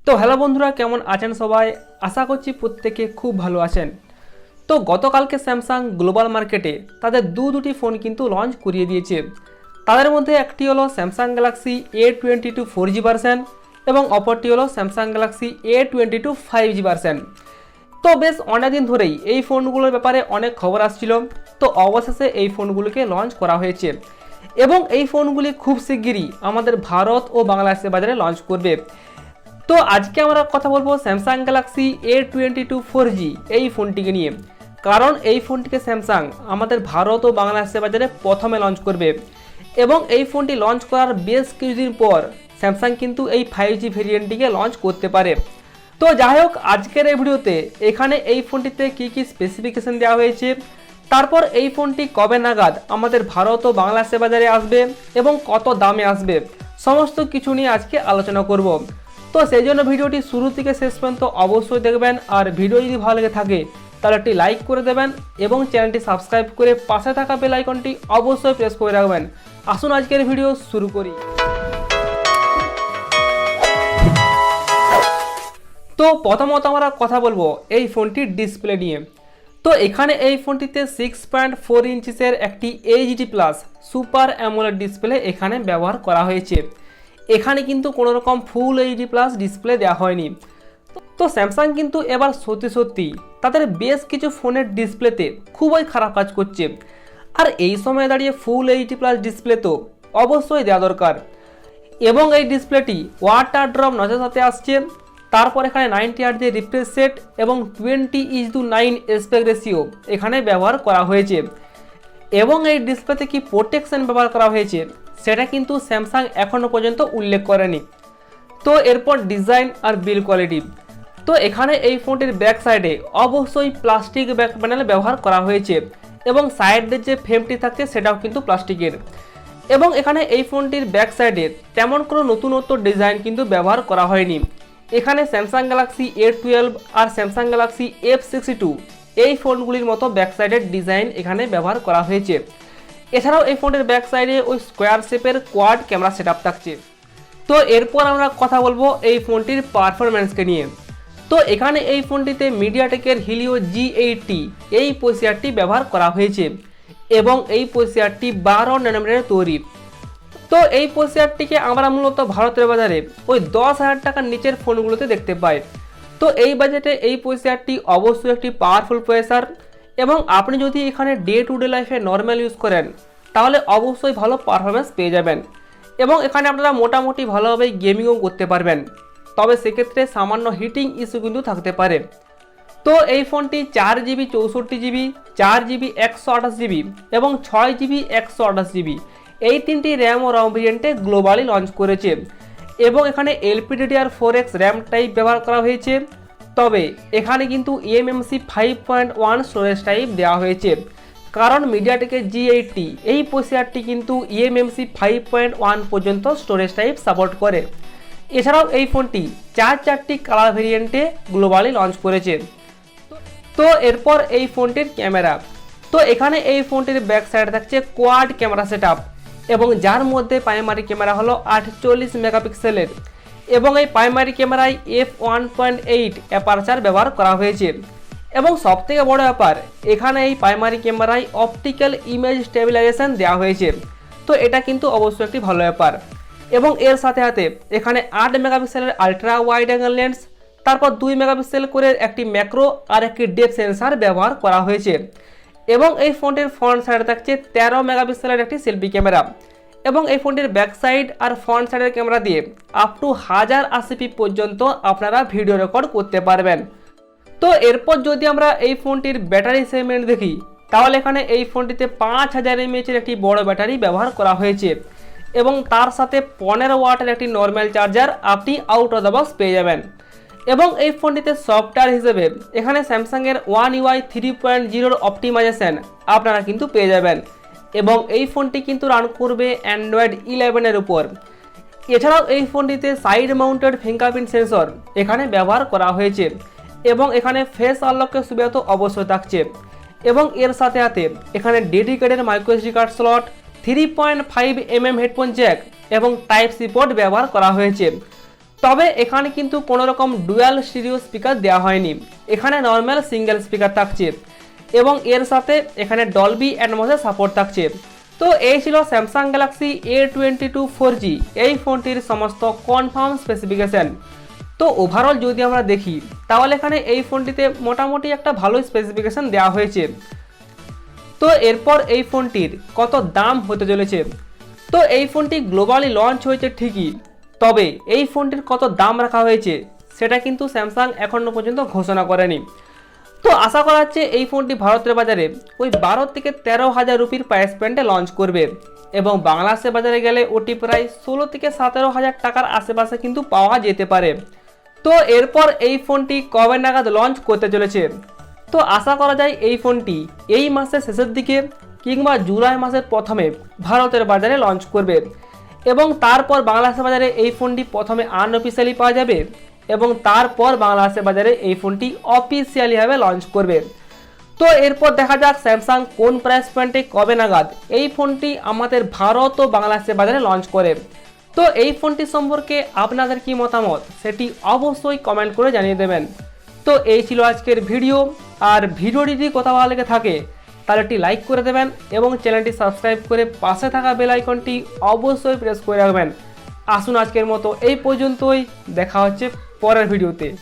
তো হ্যালো বন্ধুরা, কেমন আছেন সবাই? আশা করছি প্রত্যেকে খুব ভালো আছেন। তো গতকালকে স্যামসাং গ্লোবাল মার্কেটে তাদের দুটি ফোন কিন্তু লঞ্চ করিয়ে দিয়েছে। তাদের মধ্যে একটি হলো Samsung Galaxy A22 4G version এবং অপরটি হলো Samsung Galaxy A22 5G version. তো বেশ অনেকদিন ধরেই এই ফোনগুলোর ব্যাপারে অনেক খবর আসছিল। তো অবশেষে এই ফোনগুলোকে লঞ্চ করা হয়েছে এবং এই ফোনগুলি খুব শিগগিরই আমাদের ভারত ও বাংলাদেশের বাজারে লঞ্চ করবে। তো আজকে আমরা কথা বলবো স্যামসাং গ্যালাক্সি A22 4G এই ফোনটিকে নিয়ে, কারণ এই ফোনটিকে স্যামসাং আমাদের ভারত ও বাংলাদেশের বাজারে প্রথমে লঞ্চ করবে এবং এই ফোনটি লঞ্চ করার বেশ কিছুদিন পর স্যামসাং কিন্তু এই 5G ভেরিয়েন্টটিকে লঞ্চ করতে পারে। তো যাই হোক, আজকের এই ভিডিওতে এখানে এই ফোনটিতে কী কী স্পেসিফিকেশন দেওয়া হয়েছে, তারপর এই ফোনটি কবে নাগাদ আমাদের ভারত ও বাংলাদেশের বাজারে আসবে এবং কত দামে আসবে, সমস্ত কিছু নিয়ে আজকে আলোচনা করব। তো সেই জন্য ভিডিওটি শুরু থেকে শেষ পর্যন্ত অবশ্যই দেখবেন, আর ভিডিও যদি ভালো লেগে থাকে তাহলে একটি লাইক করে দেবেন এবং চ্যানেলটি সাবস্ক্রাইব করে পাশে থাকা বেল আইকনটি অবশ্যই প্রেস করে রাখবেন। আসুন আজকের ভিডিও শুরু করি। তো প্রথমত আমরা কথা বলবো এই ফোনটির ডিসপ্লে নিয়ে। তো এখানে এই ফোনটিতে 6.4 ইঞ্চিসের একটি HD plus super AMOLED display এখানে ব্যবহার করা হয়েছে। এখানে কিন্তু কোনো রকম ফুল এইচডি প্লাস ডিসপ্লে দেওয়া হয়নি। তো স্যামসাং কিন্তু এবার সত্যি তাদের বেশ কিছু ফোনের ডিসপ্লেতে খুবই খারাপ কাজ করছে, আর এই সময় দাঁড়িয়ে ফুল এইচডি প্লাস ডিসপ্লে তো অবশ্যই দেওয়া দরকার। এবং এই ডিসপ্লেটি ওয়াটার ড্রপ নচের সাথে আসছে। তারপর এখানে 90 হার্টজ রিফ্রেশ রেট এবং 20:9 অ্যাসপেক্ট রেশিও এখানে ব্যবহার করা হয়েছে। এবং এই ডিসপ্লেতে কি প্রোটেকশন ব্যবহার করা হয়েছে সেটা কিন্তু স্যামসাং এখনও পর্যন্ত উল্লেখ করেনি। তো এরপর ডিজাইন আর বিল্ড কোয়ালিটি। তো এখানে এই ফোনটির ব্যাক সাইডে অবশ্যই প্লাস্টিক ব্যাক প্যানেল ব্যবহার করা হয়েছে এবং সাইডের যে ফ্রেমটি থাকছে সেটাও কিন্তু প্লাস্টিকের। এবং এখানে এই ফোনটির ব্যাক সাইডে তেমন কোনো নতুনত্ব ডিজাইন কিন্তু ব্যবহার করা হয়নি। এখানে স্যামসাং গ্যালাক্সি A12 আর স্যামসাং গ্যালাক্সি F62 এই ফোনগুলির মতো ব্যাক সাইডের ডিজাইন এখানে ব্যবহার করা হয়েছে। এছাড়াও এই ফোনটির ব্যাক সাইডে ওই স্কোয়ার শেপের কোয়াড ক্যামেরা সেটআপ থাকছে। তো এরপর আমরা কথা বলবো এই ফোনটির পারফরম্যান্সকে নিয়ে। তো এখানে এই ফোনটিতে মিডিয়াটেকের হিলিও G80 এই প্রসেসরটি ব্যবহার করা হয়েছে এবং এই প্রসেসরটি 12 ন্যানোমিটারের তৈরি। তো এই প্রসেসরটিকে আমরা মূলত ভারতের বাজারে ওই 10,000 টাকার নিচের ফোনগুলোতে দেখতে পাই। তো এই বাজেটে এই প্রসেসরটি অবশ্যই একটি পাওয়ারফুল প্রসেসর এবং আপনি যদি এখানে ডে টু ডে লাইফে নর্মাল ইউজ করেন তাহলে অবশ্যই ভালো পারফরমেন্স পেয়ে যাবেন এবং এখানে আপনারা মোটামুটি ভালোভাবে গেমিংও করতে পারবেন। তবে সেক্ষেত্রে সামান্য হিটিং ইস্যু কিন্তু থাকতে পারে। তো এই ফোনটি 4GB 64GB 4GB 128GB এবং 6GB 128GB এই তিনটি র্যাম ও রম ভেরিয়েন্টে গ্লোবালি লঞ্চ করেছে এবং এখানে LPDDR4X র্যাম টাইপ ব্যবহার করা হয়েছে। তবে এখানে কিন্তু eMMC 5.1 স্টোরেজ টাইপ দেওয়া হয়েছে, কারণ মিডিয়াটেকের G80 এই প্রসেসরটি কিন্তু eMMC 5.1 পর্যন্ত স্টোরেজ টাইপ সাপোর্ট করে। এছাড়াও এই ফোনটি চারটি কালার ভেরিয়েন্টে গ্লোবালি লঞ্চ করেছে। তো এরপর এই ফোনটির ক্যামেরা। তো এখানে এই ফোনটির ব্যাক সাইডে থাকছে কোয়াড ক্যামেরা সেটআপ এবং যার মধ্যে প্রাইমারি ক্যামেরা হলো 48 মেগাপিক্সেলের এবং এই প্রাইমারি ক্যামেরায় f1.8 অ্যাপারচার ব্যবহার করা হয়েছে। এবং সবথেকে বড় ব্যাপার, এখানে এই প্রাইমারি ক্যামেরায় অপটিক্যাল ইমেজ স্টেবিলাইজেশন দেওয়া হয়েছে। তো এটা কিন্তু অবশ্যই একটি ভালো ব্যাপার। এবং এর সাথে এখানে 8 মেগাপিক্সেলের আলট্রা ওয়াইড অ্যাঙ্গেল লেন্স, তারপর 2 মেগাপিক্সেল করে একটি ম্যাক্রো আর একটি ডেপথ সেন্সার ব্যবহার করা হয়েছে। এবং এই ফোনটির ফ্রন্ট সাইডে থাকছে 13 মেগাপিক্সেলের একটি সেলফি ক্যামেরা এবং এই ফোনটির ব্যাক সাইড আর ফ্রন্ট সাইডের ক্যামেরা দিয়ে আপ টু 1080p পর্যন্ত আপনারা ভিডিও রেকর্ড করতে পারবেন। তো এরপর যদি আমরা এই ফোনটির ব্যাটারি সেগমেন্ট দেখি তাহলে এখানে এই ফোনটিতে 5000 mAh একটি বড় ব্যাটারি ব্যবহার করা হয়েছে এবং তার সাথে 15 ওয়াটের একটি নর্মাল চার্জার আপনি আউট অফ দ্য বক্স পেয়ে যাবেন। এবং এই ফোনটিতে সফটওয়্যার হিসেবে এখানে স্যামসাংয়ের One UI 3.0 অপটিমাইজেশন আপনারা কিন্তু পেয়ে যাবেন এবং এই ফোনটি কিন্তু রান করবে Android 11 উপর। এছাড়াও এই ফোনটিতে সাইড মাউন্টেড ফিঙ্গারপ্রিন্ট সেন্সর এখানে ব্যবহার করা হয়েছে এবং এখানে ফেস আনলকের সুবিধা তো অবশ্যই থাকছে। এবং এর সাথে এখানে dedicated microSD card slot, 3.5mm headphone Jack এবং টাইপ সি পোর্ট ব্যবহার করা হয়েছে। তবে এখানে কিন্তু কোনো রকম ডুয়াল স্টিরিও স্পিকার দেওয়া হয়নি, এখানে নর্মাল সিঙ্গেল স্পিকার থাকছে এবং এর সাথে এখানে ডলবি অ্যাটমসের সাপোর্ট থাকছে। তো এই ছিল স্যামসাং গ্যালাক্সি A22 4G এই ফোনটির সমস্ত কনফার্ম স্পেসিফিকেশন। তো ওভারঅল যদি আমরা দেখি তাহলে এখানে এই ফোনটিতে মোটামুটি একটা ভালো স্পেসিফিকেশন দেওয়া হয়েছে। তো এরপর এই ফোনটির কত দাম হতে চলেছে। তো এই ফোনটি গ্লোবালি লঞ্চ হয়েছে ঠিকই, তবে এই ফোনটির কত দাম রাখা হয়েছে সেটা কিন্তু স্যামসাং এখনও পর্যন্ত ঘোষণা করেনি। তো আশা করা হচ্ছে এই ফোনটি ভারতের বাজারে ওই 12 থেকে 13,000 রুপির প্রাইস পয়েন্টে লঞ্চ করবে এবং বাংলাদেশের বাজারে গেলে ওটি প্রায় 16 থেকে 17,000 টাকার আশেপাশে কিন্তু পাওয়া যেতে পারে। তো এরপর এই ফোনটি কবে নাগাদ লঞ্চ করতে চলেছে, তো আশা করা যায় এই ফোনটি এই মাসের শেষের দিকে কিংবা জুলাই মাসের প্রথমে ভারতের বাজারে লঞ্চ করবে এবং তারপর বাংলাদেশের বাজারে এই ফোনটি প্রথমে আনঅফিসিয়ালি পাওয়া যাবে এবং তারপর বাংলাদেশের বাজারে এই ফোনটি অফিসিয়ালিভাবে লঞ্চ করবে। তো এরপর দেখা যাক স্যামসাং কোন প্রাইস পয়েন্টে কবে নাগাদ এই ফোনটি আমাদের ভারত ও বাংলাদেশের বাজারে লঞ্চ করে। তো এই ফোনটি সম্পর্কে আপনাদের কি মতামত সেটি অবশ্যই কমেন্ট করে জানিয়ে দেবেন। তো এই ছিল আজকের ভিডিও, আর ভিডিওটি যদি কোথাও ভালো লেগে থাকে তাহলে একটি লাইক করে দেবেন এবং চ্যানেলটি সাবস্ক্রাইব করে পাশে থাকা বেল আইকনটি অবশ্যই প্রেস করে রাখবেন। আসুন আজকের মতো এই পর্যন্তই, দেখা হচ্ছে পরের ভিডিওতে।